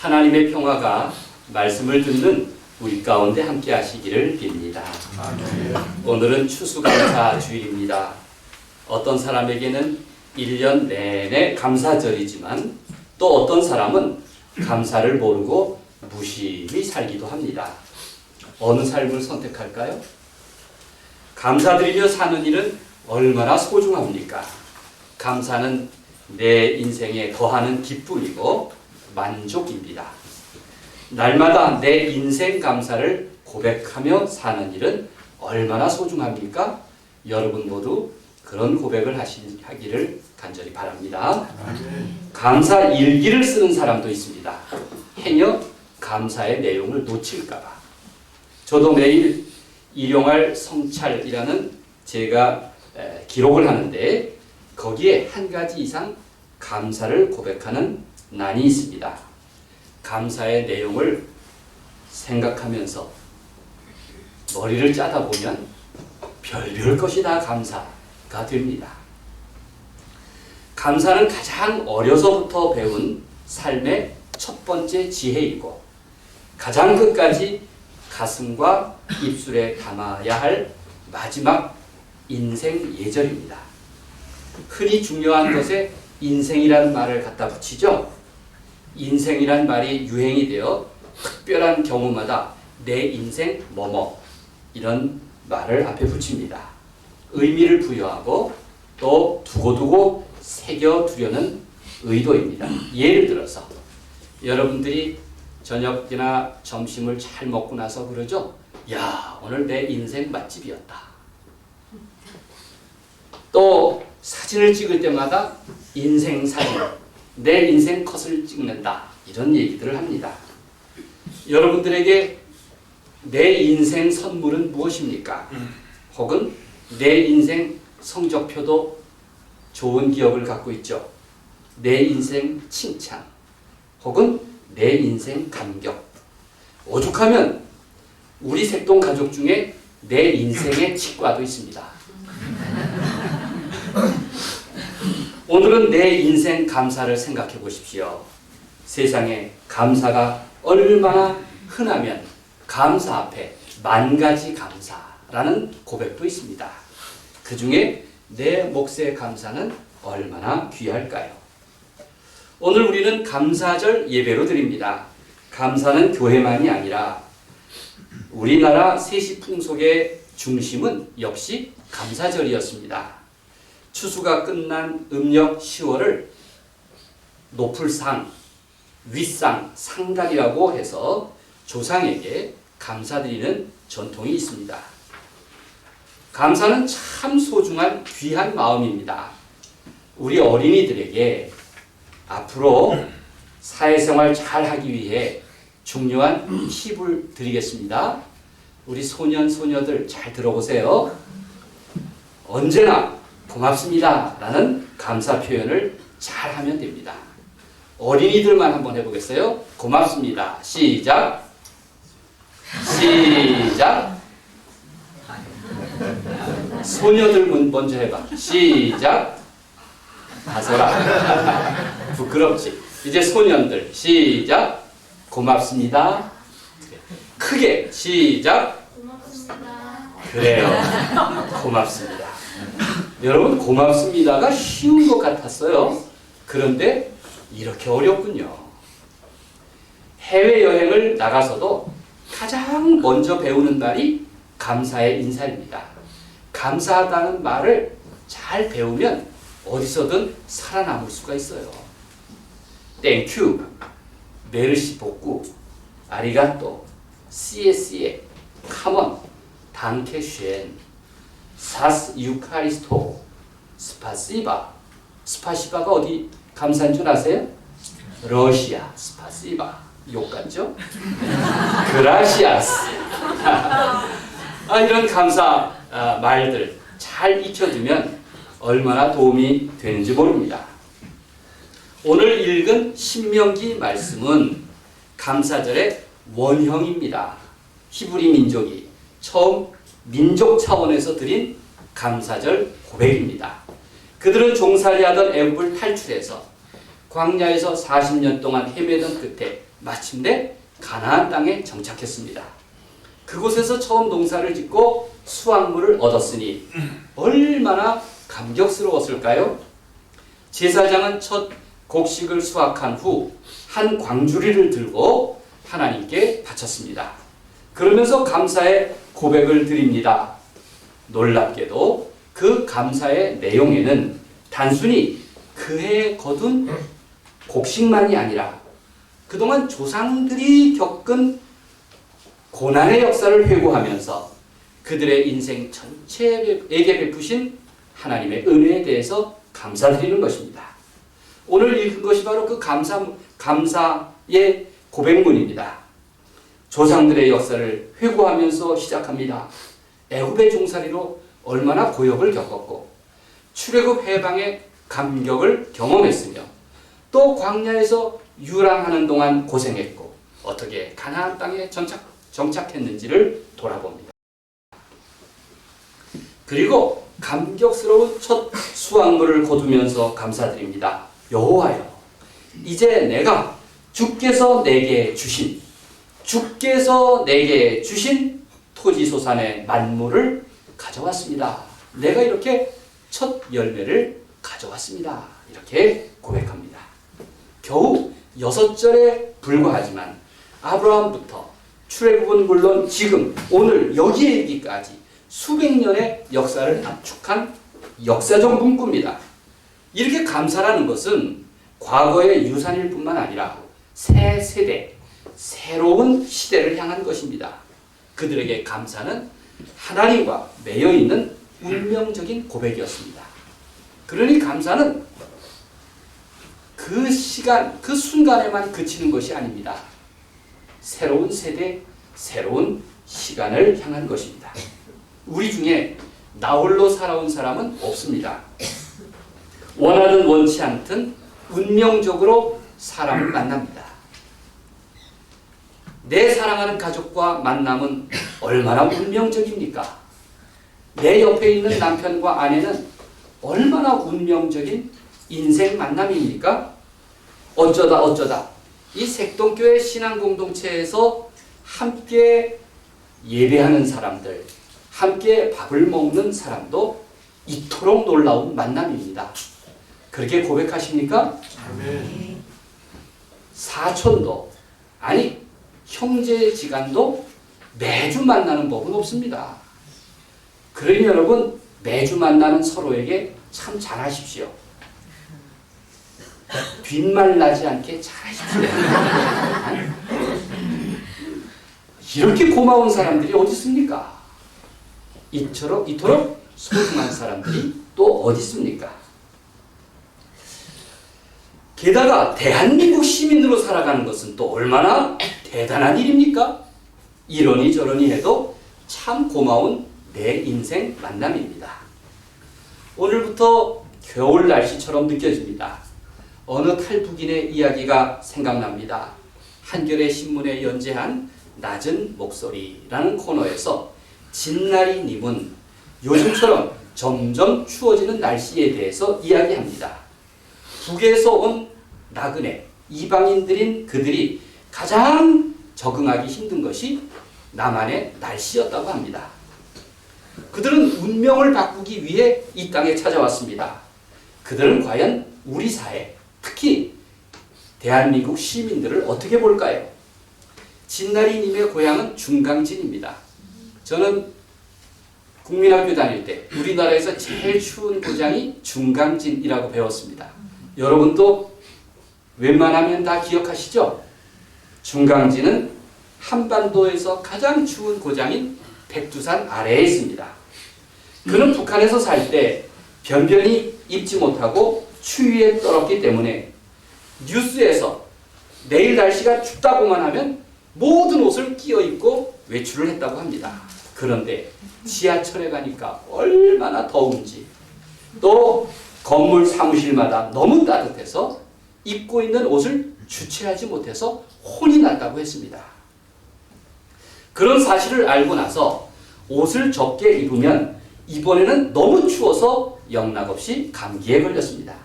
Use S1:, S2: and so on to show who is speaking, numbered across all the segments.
S1: 하나님의 평화가 말씀을 듣는 우리 가운데 함께 하시기를 빕니다. 오늘은 추수감사 주일입니다. 어떤 사람에게는 1년 내내 감사절이지만 또 어떤 사람은 감사를 모르고 무심히 살기도 합니다. 어느 삶을 선택할까요? 감사드리며 사는 일은 얼마나 소중합니까? 감사는 내 인생에 더하는 기쁨이고 만족입니다. 날마다 내 인생 감사를 고백하며 사는 일은 얼마나 소중합니까? 여러분 모두 그런 고백을 하기를 간절히 바랍니다. 감사 일기를 쓰는 사람도 있습니다. 행여 감사의 내용을 놓칠까봐. 저도 매일 일용할 성찰이라는 제가 기록을 하는데 거기에 한 가지 이상 감사를 고백하는 난이 있습니다. 감사의 내용을 생각하면서 머리를 짜다 보면 별별 것이 다 감사가 됩니다. 감사는 가장 어려서부터 배운 삶의 첫 번째 지혜이고 가장 끝까지 가슴과 입술에 담아야 할 마지막 인생 예절입니다. 흔히 중요한 것에 인생이라는 말을 갖다 붙이죠. 인생이란 말이 유행이 되어 특별한 경우마다 내 인생 뭐뭐 이런 말을 앞에 붙입니다. 의미를 부여하고 또 두고두고 새겨두려는 의도입니다. 예를 들어서 여러분들이 저녁이나 점심을 잘 먹고 나서 그러죠. 야, 오늘 내 인생 맛집이었다. 또 사진을 찍을 때마다 인생 사진, 내 인생 컷을 찍는다. 이런 얘기들을 합니다. 여러분들에게 내 인생 선물은 무엇입니까? 혹은 내 인생 성적표도 좋은 기억을 갖고 있죠. 내 인생 칭찬, 혹은 내 인생 감격. 오죽하면 우리 색동 가족 중에 내 인생의 치과도 있습니다. 오늘은 내 인생 감사를 생각해 보십시오. 세상에 감사가 얼마나 흔하면 감사 앞에 만 가지 감사라는 고백도 있습니다. 그 중에 내 몫의 감사는 얼마나 귀할까요? 오늘 우리는 감사절 예배로 드립니다. 감사는 교회만이 아니라 우리나라 세시풍속의 중심은 역시 감사절이었습니다. 추수가 끝난 음력 10월을 노풀상, 윗상, 상달이라고 해서 조상에게 감사드리는 전통이 있습니다. 감사는 참 소중한 귀한 마음입니다. 우리 어린이들에게 앞으로 사회생활 잘 하기 위해 중요한 팁을 드리겠습니다. 우리 소년, 소녀들 잘 들어보세요. 언제나 고맙습니다 라는 감사 표현을 잘 하면 됩니다. 어린이들만 한번 해보겠어요. 고맙습니다. 시작. 시작. 소녀들 먼저 해봐. 시작. 다소라. 부끄럽지. 이제 소년들 시작. 고맙습니다. 크게 시작.
S2: 고맙습니다.
S1: 그래요. 고맙습니다. 여러분 고맙습니다가 쉬운 것 같았어요. 그런데 이렇게 어렵군요. 해외여행을 나가서도 가장 먼저 배우는 말이 감사의 인사입니다. 감사하다는 말을 잘 배우면 어디서든 살아남을 수가 있어요. 땡큐, 메르시 복구, 아리가또, 시에시에, 카몬, 단케쉔, 사스 유카리스토, 스파시바. 스파시바가 어디 감사인 줄 아세요? 러시아, 스파시바. 욕 같죠? 그라시아스. 이런 감사 말들 잘 익혀두면 얼마나 도움이 되는지 모릅니다. 오늘 읽은 신명기 말씀은 감사절의 원형입니다. 히브리 민족이 처음 민족 차원에서 드린 감사절 고백입니다. 그들은 종살이하던 애굽을 탈출해서 광야에서 40년 동안 헤매던 끝에 마침내 가나안 땅에 정착했습니다. 그곳에서 처음 농사를 짓고 수확물을 얻었으니 얼마나 감격스러웠을까요? 제사장은 첫 곡식을 수확한 후 한 광주리를 들고 하나님께 바쳤습니다. 그러면서 감사의 고백을 드립니다. 놀랍게도 그 감사의 내용에는 단순히 그해 거둔 곡식만이 아니라 그동안 조상들이 겪은 고난의 역사를 회고하면서 그들의 인생 전체에게 베푸신 하나님의 은혜에 대해서 감사드리는 것입니다. 오늘 읽은 것이 바로 그 감사의 고백문입니다. 조상들의 역사를 회고하면서 시작합니다. 애굽의 종살이로 얼마나 고역을 겪었고 출애굽 해방의 감격을 경험했으며 또 광야에서 유랑하는 동안 고생했고 어떻게 가나안 땅에 정착했는지를 돌아봅니다. 그리고 감격스러운 첫 수확물을 거두면서 감사드립니다. 여호와여, 이제 내가 주께서 내게 주신 토지소산의 만물을 가져왔습니다. 내가 이렇게 첫 열매를 가져왔습니다. 이렇게 고백합니다. 겨우 6절에 불과하지만 아브라함부터 출애굽은 물론 지금 오늘 여기에 이르기까지 수백 년의 역사를 압축한 역사적 문구입니다. 이렇게 감사라는 것은 과거의 유산일 뿐만 아니라 새 세대, 새로운 시대를 향한 것입니다. 그들에게 감사는 하나님과 매여있는 운명적인 고백이었습니다. 그러니 감사는 그 시간, 그 순간에만 그치는 것이 아닙니다. 새로운 세대, 새로운 시간을 향한 것입니다. 우리 중에 나홀로 살아온 사람은 없습니다. 원하든 원치 않든 운명적으로 사람을 만납니다. 내 사랑하는 가족과 만남은 얼마나 운명적입니까? 내 옆에 있는 남편과 아내는 얼마나 운명적인 인생 만남입니까? 어쩌다 이 색동교회 신앙공동체에서 함께 예배하는 사람들, 함께 밥을 먹는 사람도 이토록 놀라운 만남입니다. 그렇게 고백하십니까? 아멘. 사촌도, 아니 형제지간도 매주 만나는 법은 없습니다. 그러니 여러분, 매주 만나는 서로에게 참 잘하십시오. 뒷말나지 않게 잘하십시오. 이렇게 고마운 사람들이 어디 있습니까? 이토록 소중한 사람들이 또 어디 있습니까? 게다가 대한민국 시민으로 살아가는 것은 또 얼마나 대단한 일입니까? 이러니 저러니 해도 참 고마운 내 인생 만남입니다. 오늘부터 겨울 날씨처럼 느껴집니다. 어느 탈북인의 이야기가 생각납니다. 한겨레 신문에 연재한 낮은 목소리라는 코너에서 진나리님은 요즘처럼 점점 추워지는 날씨에 대해서 이야기합니다. 북에서 온 나그네, 이방인들인 그들이 가장 적응하기 힘든 것이 남한의 날씨였다고 합니다. 그들은 운명을 바꾸기 위해 이 땅에 찾아왔습니다. 그들은 과연 우리 사회, 특히 대한민국 시민들을 어떻게 볼까요? 진나리님의 고향은 중강진입니다. 저는 국민학교 다닐 때 우리나라에서 제일 추운 고장이 중강진이라고 배웠습니다. 여러분도 웬만하면 다 기억하시죠? 중강진은 한반도에서 가장 추운 고장인 백두산 아래에 있습니다. 그는 북한에서 살 때 변변히 입지 못하고 추위에 떨었기 때문에 뉴스에서 내일 날씨가 춥다고만 하면 모든 옷을 끼어 입고 외출을 했다고 합니다. 그런데 지하철에 가니까 얼마나 더운지, 또 건물 사무실마다 너무 따뜻해서 입고 있는 옷을 주체하지 못해서 혼이 났다고 했습니다. 그런 사실을 알고 나서 옷을 적게 입으면 이번에는 너무 추워서 영락없이 감기에 걸렸습니다.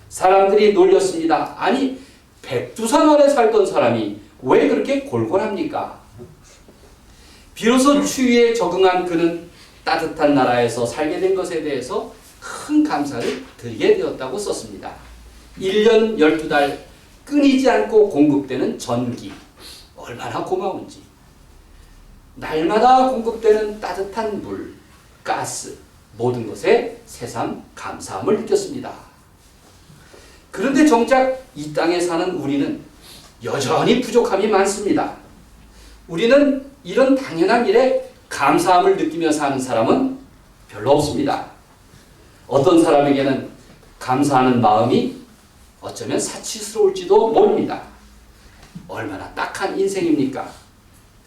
S1: 사람들이 놀렸습니다. 아니, 백두산 아래 살던 사람이 왜 그렇게 골골합니까? 비로소 추위에 적응한 그는 따뜻한 나라에서 살게 된 것에 대해서 큰 감사를 들게 되었다고 썼습니다. 1년 12달 끊이지 않고 공급되는 전기, 얼마나 고마운지. 날마다 공급되는 따뜻한 물, 가스, 모든 것에 새삼 감사함을 느꼈습니다. 그런데 정작 이 땅에 사는 우리는 여전히 부족함이 많습니다. 우리는 이런 당연한 일에 감사함을 느끼며 사는 사람은 별로 없습니다. 어떤 사람에게는 감사하는 마음이 어쩌면 사치스러울지도 모릅니다. 얼마나 딱한 인생입니까?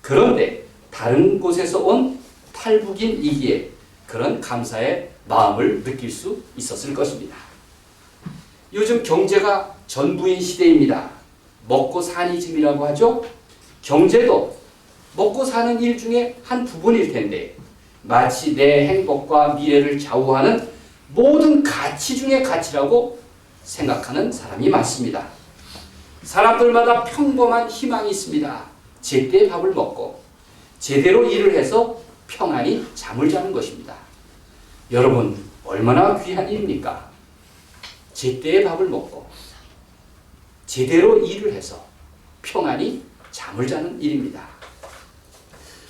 S1: 그런데 다른 곳에서 온 탈북인이기에 그런 감사의 마음을 느낄 수 있었을 것입니다. 요즘 경제가 전부인 시대입니다. 먹고 사는 짐이라고 하죠. 경제도 먹고 사는 일 중에 한 부분일 텐데 마치 내 행복과 미래를 좌우하는 모든 가치 중의 가치라고 생각하는 사람이 많습니다. 사람들마다 평범한 희망이 있습니다. 제때 밥을 먹고 제대로 일을 해서 평안히 잠을 자는 것입니다. 여러분, 얼마나 귀한 일입니까? 제때에 밥을 먹고 제대로 일을 해서 평안히 잠을 자는 일입니다.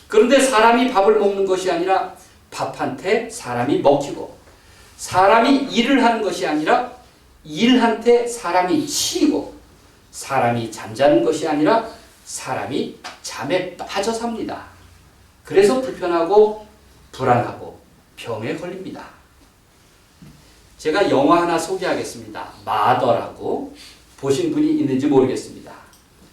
S1: 그런데 사람이 밥을 먹는 것이 아니라 밥한테 사람이 먹히고, 사람이 일을 하는 것이 아니라 일한테 사람이 치이고, 사람이 잠자는 것이 아니라 사람이 잠에 빠져 삽니다. 그래서 불편하고 불안하고 병에 걸립니다. 제가 영화 하나 소개하겠습니다. 마더라고. 보신 분이 있는지 모르겠습니다.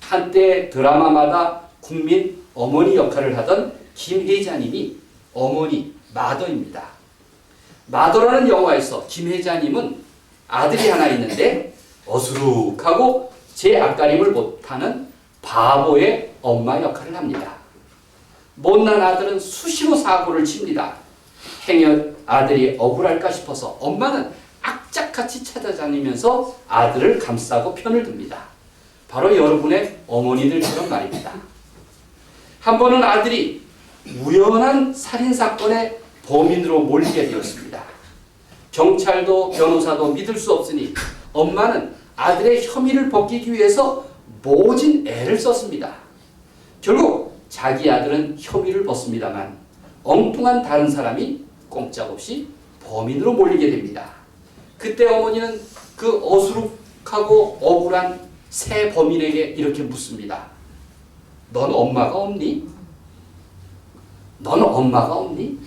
S1: 한때 드라마마다 국민 어머니 역할을 하던 김혜자님이 어머니 마더입니다. 마더라는 영화에서 김혜자님은 아들이 하나 있는데 어수룩하고 제 앞가림을 못하는 바보의 엄마 역할을 합니다. 못난 아들은 수시로 사고를 칩니다. 행여 아들이 억울할까 싶어서 엄마는 악착같이 찾아다니면서 아들을 감싸고 편을 듭니다. 바로 여러분의 어머니들처럼 말입니다. 한 번은 아들이 우연한 살인사건의 범인으로 몰리게 되었습니다. 경찰도 변호사도 믿을 수 없으니 엄마는 아들의 혐의를 벗기기 위해서 모진 애를 썼습니다. 결국 자기 아들은 혐의를 벗습니다만 엉뚱한 다른 사람이 꼼짝없이 범인으로 몰리게 됩니다. 그때 어머니는 그 어수룩하고 억울한 새 범인에게 이렇게 묻습니다. 넌 엄마가 없니? 넌 엄마가 없니?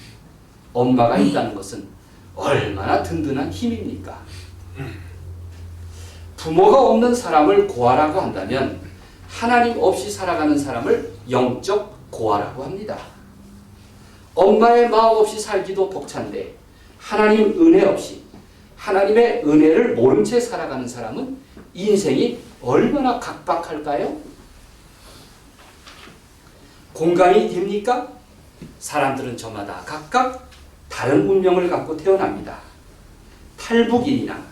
S1: 엄마가 있다는 것은 얼마나 든든한 힘입니까? 부모가 없는 사람을 고아라고 한다면 하나님 없이 살아가는 사람을 영적 고아라고 합니다. 엄마의 마음 없이 살기도 벅찬데 하나님 은혜 없이 하나님의 은혜를 모른 채 살아가는 사람은 인생이 얼마나 각박할까요? 공감이 됩니까? 사람들은 저마다 각각 다른 운명을 갖고 태어납니다. 탈북인이나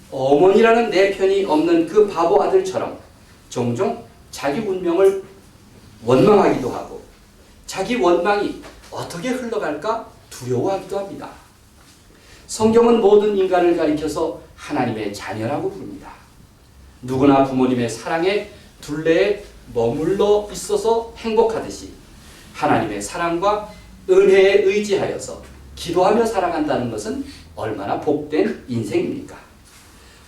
S1: 어머니라는 내 편이 없는 그 바보 아들처럼 종종 자기 운명을 원망하기도 하고 자기 원망이 어떻게 흘러갈까 두려워하기도 합니다. 성경은 모든 인간을 가리켜서 하나님의 자녀라고 부릅니다. 누구나 부모님의 사랑의 둘레에 머물러 있어서 행복하듯이 하나님의 사랑과 은혜에 의지하여서 기도하며 살아간다는 것은 얼마나 복된 인생입니까?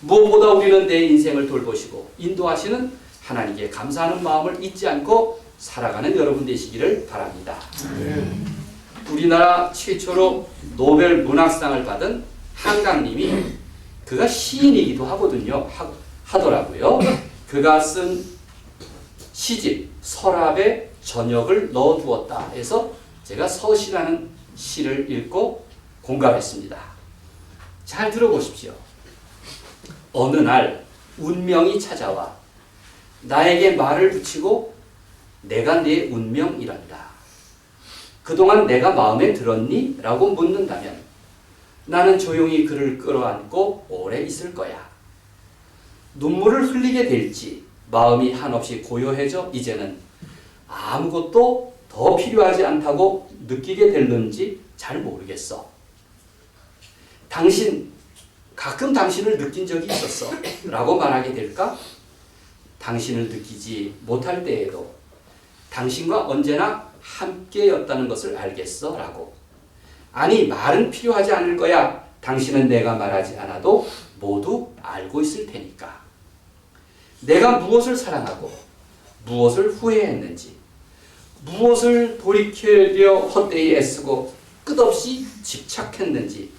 S1: 무엇보다 우리는 내 인생을 돌보시고 인도하시는 하나님께 감사하는 마음을 잊지 않고 살아가는 여러분 되시기를 바랍니다. 우리나라 최초로 노벨 문학상을 받은 한강님이 그가 시인이기도 하더라고요. 그가 쓴 시집 서랍에 저녁을 넣어두었다 해서 제가 서시라는 시를 읽고 공감했습니다. 잘 들어보십시오. 어느 날 운명이 찾아와 나에게 말을 붙이고 내가 네 운명이란다. 그동안 내가 마음에 들었니? 라고 묻는다면 나는 조용히 그를 끌어안고 오래 있을 거야. 눈물을 흘리게 될지 마음이 한없이 고요해져 이제는 아무것도 더 필요하지 않다고 느끼게 됐는지 잘 모르겠어. 가끔 당신을 느낀 적이 있었어 라고 말하게 될까? 당신을 느끼지 못할 때에도 당신과 언제나 함께였다는 것을 알겠어 라고. 아니, 말은 필요하지 않을 거야. 당신은 내가 말하지 않아도 모두 알고 있을 테니까. 내가 무엇을 사랑하고 무엇을 후회했는지, 무엇을 돌이키려 헛되이 애쓰고 끝없이 집착했는지,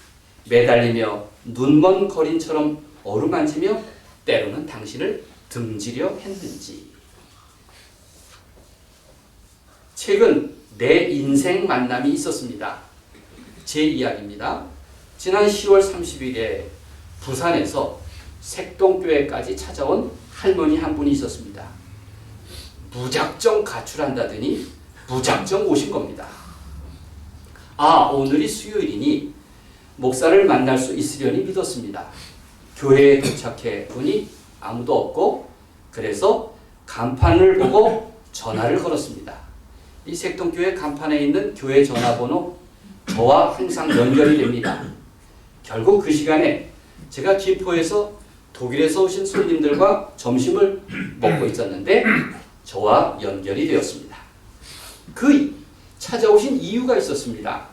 S1: 매달리며 눈먼 거린처럼 어루만지며 때로는 당신을 등지려 했는지. 최근 내 인생 만남이 있었습니다. 제 이야기입니다. 지난 10월 30일에 부산에서 색동교회까지 찾아온 할머니 한 분이 있었습니다. 무작정 가출한다더니 무작정 오신 겁니다. 아, 오늘이 수요일이니 목사를 만날 수 있으려니 믿었습니다. 교회에 도착해 보니 아무도 없고, 그래서 간판을 보고 전화를 걸었습니다. 이 색동교회 간판에 있는 교회 전화번호 저와 항상 연결이 됩니다. 결국 그 시간에 제가 김포에서 독일에서 오신 손님들과 점심을 먹고 있었는데 저와 연결이 되었습니다. 그 찾아오신 이유가 있었습니다.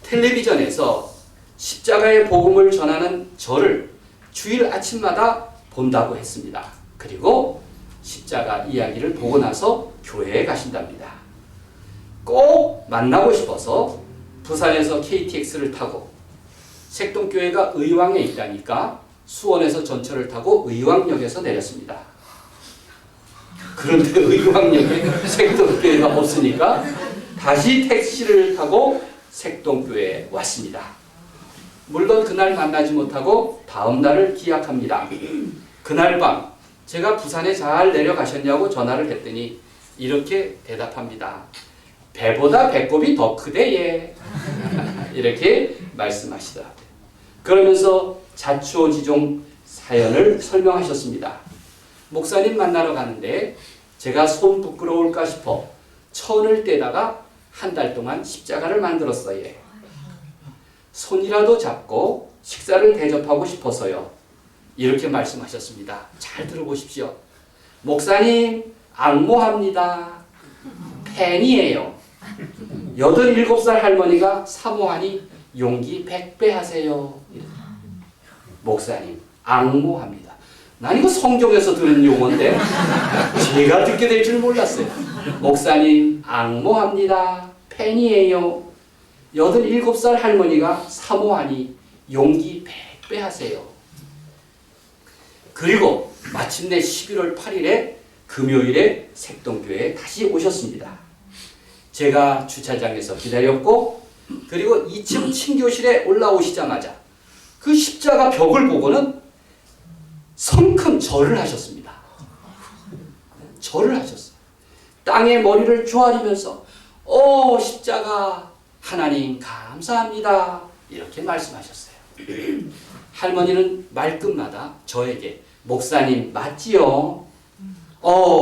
S1: 텔레비전에서 십자가의 복음을 전하는 저를 주일 아침마다 본다고 했습니다. 그리고 십자가 이야기를 보고 나서 교회에 가신답니다. 꼭 만나고 싶어서 부산에서 KTX를 타고, 색동교회가 의왕에 있다니까 수원에서 전철을 타고 의왕역에서 내렸습니다. 그런데 의왕역에 색동교회가 없으니까 다시 택시를 타고 색동교회에 왔습니다. 물론 그날 만나지 못하고 다음 날을 기약합니다. 그날 밤 제가 부산에 잘 내려가셨냐고 전화를 했더니 이렇게 대답합니다. 배보다 배꼽이 더 크대 얘. 이렇게 말씀하시더라고요. 그러면서 자초지종 사연을 설명하셨습니다. 목사님 만나러 가는데 제가 손 부끄러울까 싶어 천을 떼다가 한 달 동안 십자가를 만들었어요. 손이라도 잡고 식사를 대접하고 싶어서요. 이렇게 말씀하셨습니다. 잘 들어보십시오. 목사님, 앙모합니다. 팬이에요. 87살 할머니가 사모하니 용기 100배 하세요. 목사님, 앙모합니다. 난 이거 성경에서 들은 용어인데 제가 듣게 될 줄 몰랐어요. 목사님, 앙모합니다. 팬이에요. 87살 할머니가 사모하니 용기 100배 하세요. 그리고 마침내 11월 8일에 금요일에 색동교회에 다시 오셨습니다. 제가 주차장에서 기다렸고, 그리고 2층 친교실에 올라오시자마자 그 십자가 벽을 보고는 성큼 절을 하셨습니다. 절을 하셨어요. 땅에 머리를 조아리면서 오 십자가 하나님 감사합니다. 이렇게 말씀하셨어요. 할머니는 말끝마다 저에게 목사님 맞지요?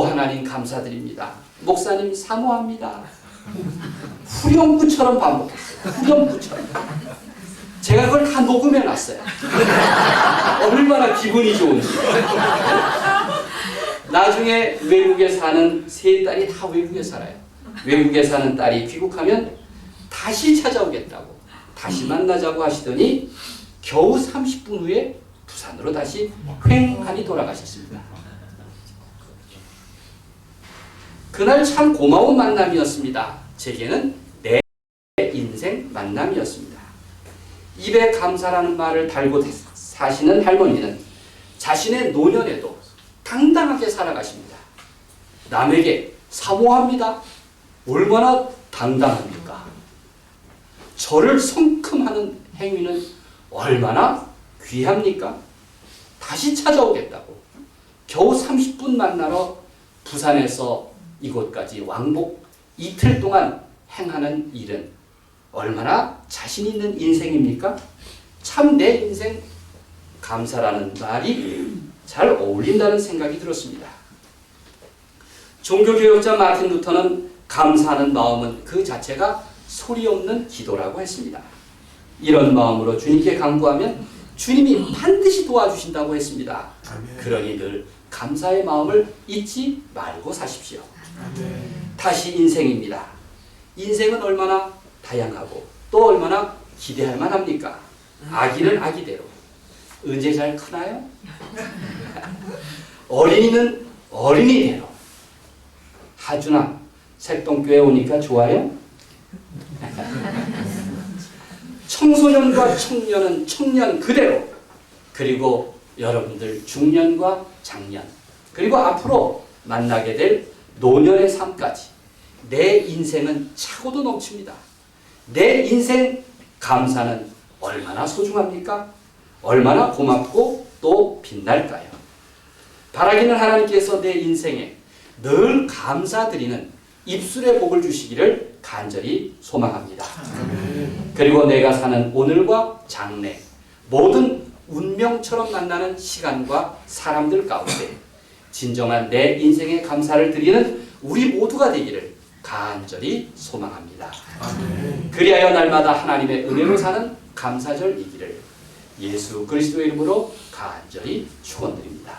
S1: 하나님 감사드립니다. 목사님 사모합니다. 후렴구처럼 반복했어요. 후렴구처럼. 제가 그걸 다 녹음해 놨어요. 얼마나 기분이 좋은지. 나중에 외국에 사는 세 딸이 다 외국에 살아요. 외국에 사는 딸이 귀국하면 다시 찾아오겠다고, 다시 만나자고 하시더니 겨우 30분 후에 부산으로 다시 횡하니 돌아가셨습니다. 그날 참 고마운 만남이었습니다. 제게는 내 인생 만남이었습니다. 입에 감사라는 말을 달고 사시는 할머니는 자신의 노년에도 당당하게 살아가십니다. 남에게 사모합니다. 얼마나 당당합니까? 저를 성큼하는 행위는 얼마나 귀합니까? 다시 찾아오겠다고 겨우 30분 만나러 부산에서 이곳까지 왕복 이틀 동안 행하는 일은 얼마나 자신 있는 인생입니까? 참 내 인생 감사라는 말이 잘 어울린다는 생각이 들었습니다. 종교개혁자 마틴 루터는 감사하는 마음은 그 자체가 소리 없는 기도라고 했습니다. 이런 마음으로 주님께 간구하면 주님이 반드시 도와주신다고 했습니다.
S2: 아멘.
S1: 그러니 늘 감사의 마음을 잊지 말고 사십시오.
S2: 아멘.
S1: 다시 인생입니다. 인생은 얼마나 다양하고 또 얼마나 기대할 만합니까? 아기는 아기대로. 언제 잘 크나요? 어린이는 어린이대로. 하준아, 색동교회 오니까 좋아요? 청소년과 청년은 청년 그대로. 그리고 여러분들 중년과 장년, 그리고 앞으로 만나게 될 노년의 삶까지 내 인생은 차고도 넘칩니다. 내 인생 감사는 얼마나 소중합니까? 얼마나 고맙고 또 빛날까요? 바라기는 하나님께서 내 인생에 늘 감사드리는 입술의 복을 주시기를 간절히 소망합니다. 그리고 내가 사는 오늘과 장래, 모든 운명처럼 만나는 시간과 사람들 가운데 진정한 내 인생의 감사를 드리는 우리 모두가 되기를 간절히 소망합니다. 그리하여 날마다 하나님의 은혜로 사는 감사절이기를 예수 그리스도의 이름으로 간절히 축원드립니다.